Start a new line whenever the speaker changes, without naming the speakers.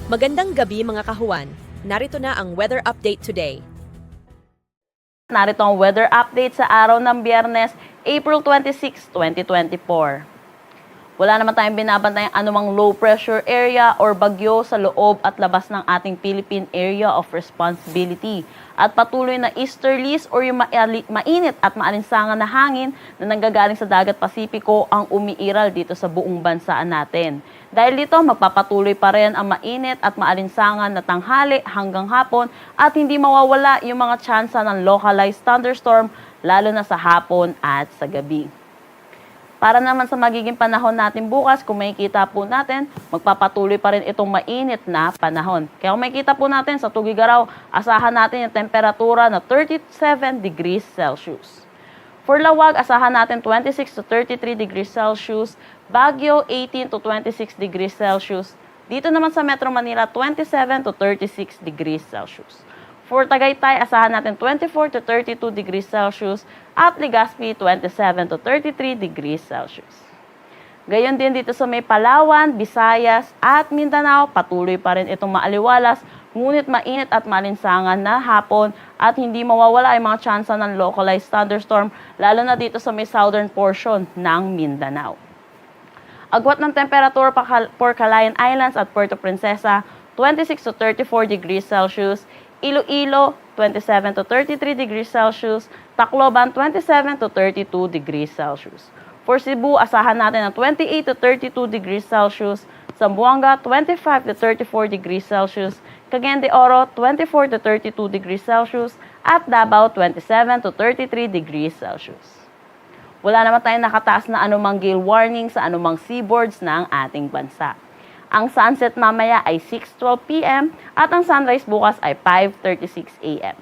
Magandang gabi mga kahuwan. Narito na ang weather update today.
Narito ang weather update sa araw ng Biyernes, April 26, 2024. Wala naman tayong binabantayang anumang low pressure area or bagyo sa loob at labas ng ating Philippine Area of Responsibility. At patuloy na easterlies or yung mainit at maalinsangan na hangin na nanggagaling sa dagat Pasipiko ang umiiral dito sa buong bansa natin. Dahil dito, magpapatuloy pa rin ang mainit at maalinsangan na tanghali hanggang hapon at hindi mawawala yung mga tsansa ng localized thunderstorm lalo na sa hapon at sa gabi. Para naman sa magiging panahon natin bukas, kung makikita po natin, magpapatuloy pa rin itong mainit na panahon. Kaya kung makikita po natin sa Tugigaraw, asahan natin yung temperatura na 37 degrees Celsius. For Lawag, asahan natin 26 to 33 degrees Celsius. Baguio, 18 to 26 degrees Celsius. Dito naman sa Metro Manila, 27 to 36 degrees Celsius. For Tagaytay, asahan natin 24 to 32 degrees Celsius at Legazpi 27 to 33 degrees Celsius. Gayon din dito sa may Palawan, Visayas at Mindanao, patuloy pa rin itong maaliwalas, ngunit mainit at malinsangan na hapon at hindi mawawala ay mga tsansa ng localized thunderstorm, lalo na dito sa may southern portion ng Mindanao. Agwat ng temperatura for Calayan Islands at Puerto Princesa, 26 to 34 degrees Celsius, Iloilo, 27 to 33 degrees Celsius, Tacloban, 27 to 32 degrees Celsius. For Cebu, asahan natin ng 28 to 32 degrees Celsius, Zamboanga, 25 to 34 degrees Celsius, Cagayan de Oro, 24 to 32 degrees Celsius, at Davao, 27 to 33 degrees Celsius. Wala naman tayong nakataas na anumang gale warning sa anumang seaboards ng ating bansa. Ang sunset mamaya ay 6:12 p.m. at ang sunrise bukas ay 5:36 a.m.